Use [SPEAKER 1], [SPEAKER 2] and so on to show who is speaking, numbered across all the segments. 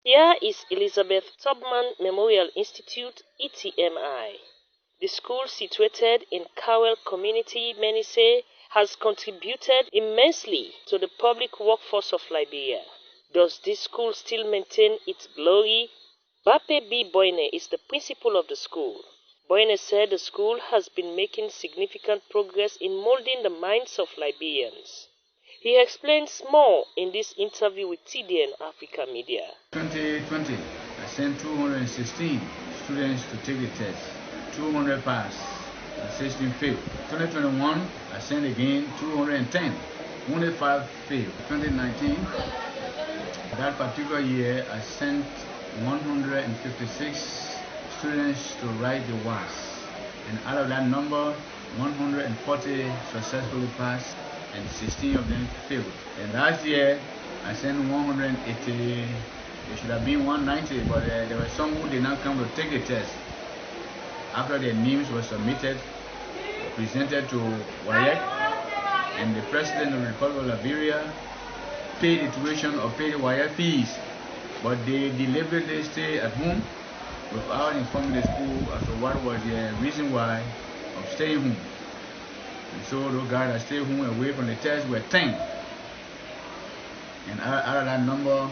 [SPEAKER 1] Here is Tubman Memorial Institute ETMI. The school, situated in Cowell Community, many say, has contributed immensely to the public workforce of Liberia. Does this school still maintain its glory? Bape B. Boyne is the principal of the school. Boyne said the school has been making significant progress in molding the minds of Liberians. He explains more in this interview with TDN Africa Media.
[SPEAKER 2] 2020, I sent 216 students to take the test. 200 passed, 16 failed. 2021, I sent again 210. Only 5 failed. 2019, that particular year, I sent 156 students to write the WAS. And out of that number, 140 successfully passed and 16 of them failed. And last year, I sent 180. It should have been 190, but there were some who did not come to take the test. After their names were submitted, presented to WAEC, and the President of the Republic of Liberia paid the tuition or paid the WAEC fees, but they deliberately stayed at home without informing the school as to what was the reason why of staying home. And so those guys that stayed home away from the test were 10. And out of that number,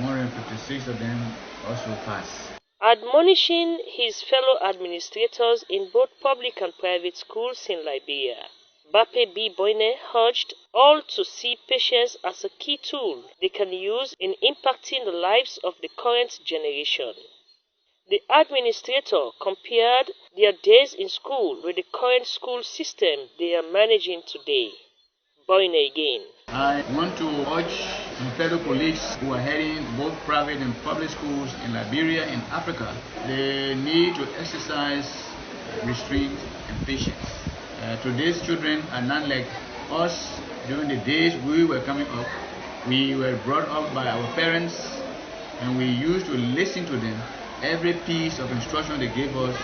[SPEAKER 2] 156 of them also passed.
[SPEAKER 1] Admonishing his fellow administrators in both public and private schools in Liberia, Bape B. Boyne urged all to see patience as a key tool they can use in impacting the lives of the current generation. The administrator compared their days in school with the current school system they are managing today. Boyne again.
[SPEAKER 2] I want to urge my fellow colleagues who are heading both private and public schools in Liberia and Africa, they need to exercise restraint and patience. Today's children are not like us during the days we were coming up. We were brought up by our parents and we used to listen to them. Every piece of instruction they gave us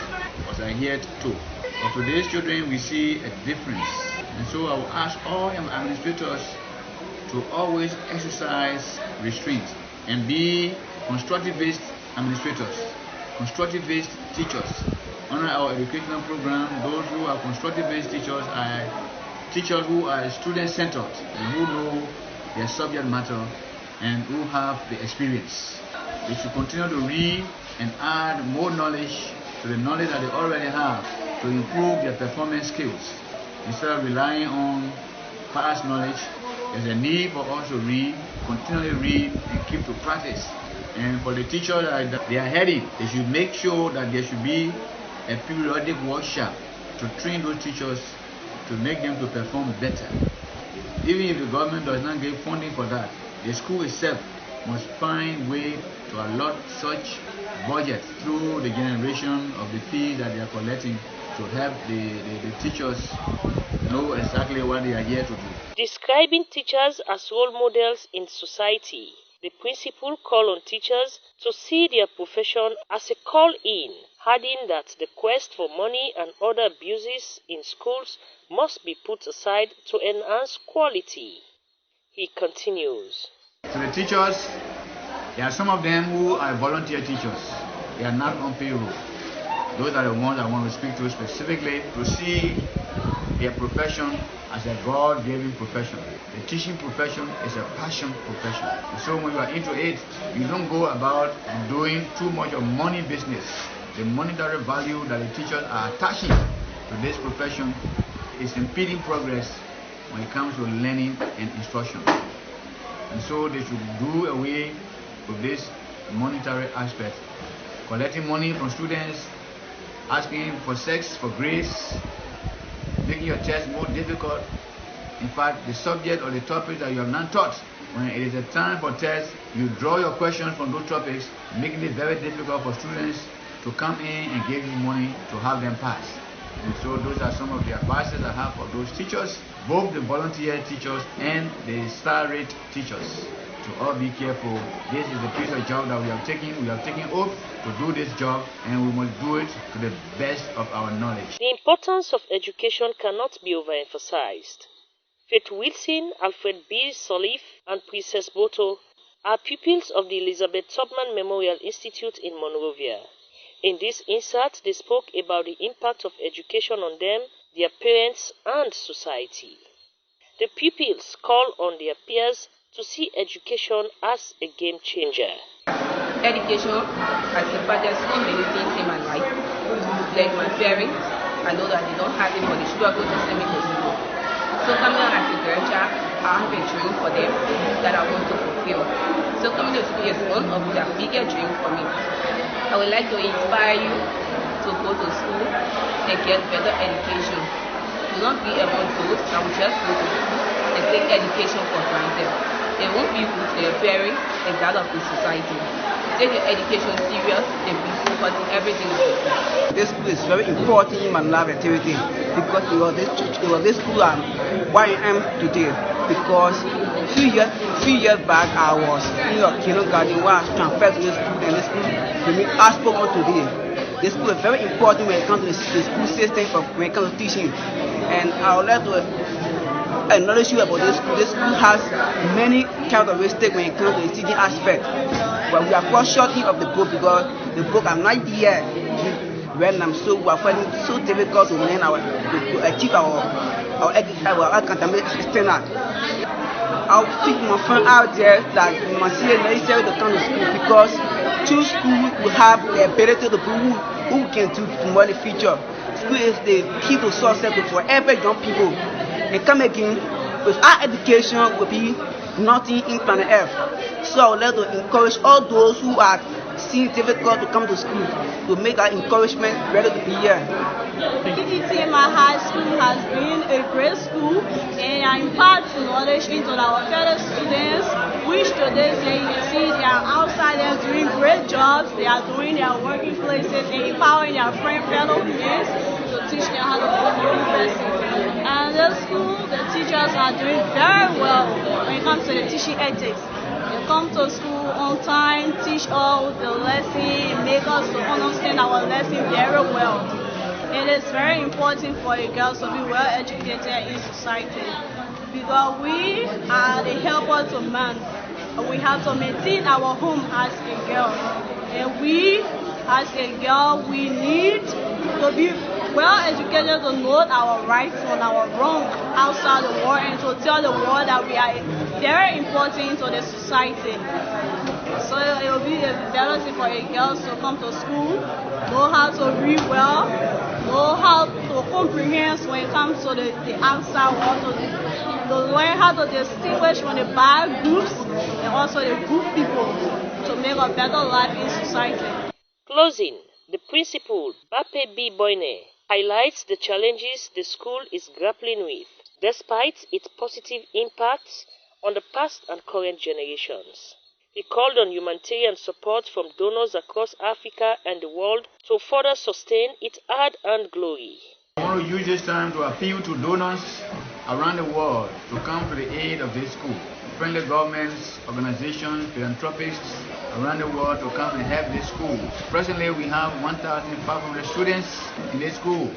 [SPEAKER 2] was adhered to. But today's children, we see a difference. And so I will ask all administrators to always exercise restraint and be constructive-based administrators, constructive-based teachers. Under our educational program, those who are constructive-based teachers are teachers who are student-centered and who know their subject matter and who have the experience. They should continue to read and add more knowledge to the knowledge that they already have to improve their performance skills. Instead of relying on past knowledge, there's a need for us to read, continually read, and keep to practice. And for the teachers that they are heading, they should make sure that there should be a periodic workshop to train those teachers to make them to perform better. Even if the government does not give funding for that, the school itself must find way to allot such budget through the generation of the fees that they are collecting to help the teachers know exactly what they are here to do.
[SPEAKER 1] Describing teachers as role models in society, the principal called on teachers to see their profession as a call-in, adding that the quest for money and other abuses in schools must be put aside to enhance quality. He continues.
[SPEAKER 2] To the teachers, there are some of them who are volunteer teachers. They are not on payroll. Those are the ones I want to speak to specifically, to see their profession as a God-given profession. The teaching profession is a passion profession. And so when you are into it, you don't go about doing too much of money business. The monetary value that the teachers are attaching to this profession is impeding progress when it comes to learning and instruction. And so they should do away with this monetary aspect. Collecting money from students, asking for sex, for grades, making your test more difficult. In fact, the subject or the topics that you have not taught, when it is a time for tests, you draw your questions from those topics, making it very difficult for students to come in and give you money to have them pass. And so those are some of the advices I have for those teachers, both the volunteer teachers and the star rate teachers. To all be careful. This is a piece of job that we have taken. We have taken oath to do this job, and we must do it to the best of our knowledge.
[SPEAKER 1] The importance of education cannot be overemphasized. Faith Wilson, Alfred B. Solif, and Princess Boto are pupils of the Tubman Memorial Institute in Monrovia. In this insert, they spoke about the impact of education on them, their parents, and society. The pupils call on their peers to see education as a game changer.
[SPEAKER 3] Education has impacted so many things in my life. Like my parents, I know that they don't have it, but they struggle to send me to school. So coming out as a girl child, I have a dream for them that I want to fulfill. So coming to school is one of their biggest dreams for me. I would like to inspire you to go to school and get better education. Do not be among those that will just go to school and take education for granted. It won't be good for your parents and that of the society. Take your education serious and be focused on everything you do.
[SPEAKER 4] This school is very important in my life activity because it was this school where I am today. Because few years back I was in your kindergarten where I was transferred to this school, and this school I spoke on today. This school is very important when it comes to the school system, when it comes to teaching. And I would like to acknowledge you about this school. This school has many characteristics when it comes to the teaching aspect. But we are quite short of the book because the book I'm not here when we are finding it so difficult to learn to achieve our academic standard. I'll speak to my friend out there that it must be necessary to come to school because through school we have the ability to prove who can do more in the future. School is the key to success for every young people. And come again, without education will be nothing in planet Earth. So I would like to encourage all those who are seeing it difficult to come to school to make that encouragement ready to be here.
[SPEAKER 5] ETMI High School has been a great school and imparts knowledge into our fellow students, which today you can see they are outside there doing great jobs. They are doing their working places and empowering their fellow students to teach them how to go to university. And the school, the teachers are doing very well when it comes to the teaching ethics. They come to school on time, teach all the lesson, make us to understand our lesson very well. It is very important for a girl to be well educated in society because we are the helper to man. We have to maintain our home as a girl. And we, as a girl, we need to be well educated to know our rights and our wrongs outside the world and to tell the world that we are very important to the society. So it will be a better thing for a girl to come to school, know how to read well, know how to comprehend when it comes to the outside world, to learn how to distinguish from the bad groups and also the good people to make a better life in society.
[SPEAKER 1] Closing, the principal, Bape B. Boyne, highlights the challenges the school is grappling with, despite its positive impacts on the past and current generations. He called on humanitarian support from donors across Africa and the world to further sustain its hard-earned glory.
[SPEAKER 2] I want to use this time to appeal to donors around the world to come to the aid of this school. Friendly governments, organizations, philanthropists around the world to come and help this school. Presently, we have 1,500 students in this school,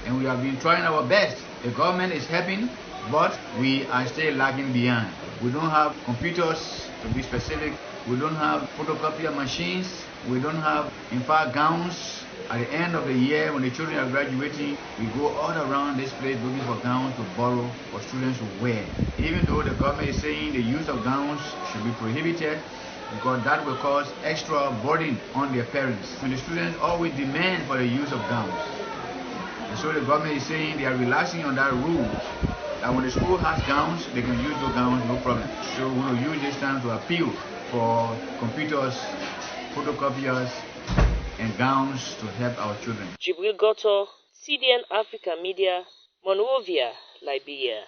[SPEAKER 2] and we have been trying our best. The government is helping, but we are still lagging behind. We don't have computers, to be specific. We don't have photocopier machines. We don't have, in fact, gowns. At the end of the year, when the children are graduating, we go all around this place looking for gowns to borrow for students to wear. Even though the government is saying the use of gowns should be prohibited, because that will cause extra burden on their parents. And the students always demand for the use of gowns. And so the government is saying they are relaxing on that rule, that when the school has gowns, they can use those gowns, no problem. So we will use this time to appeal for computers, photocopiers, and gowns to help our children.
[SPEAKER 1] Gibril Gottor, CDN Africa Media, Monrovia, Liberia.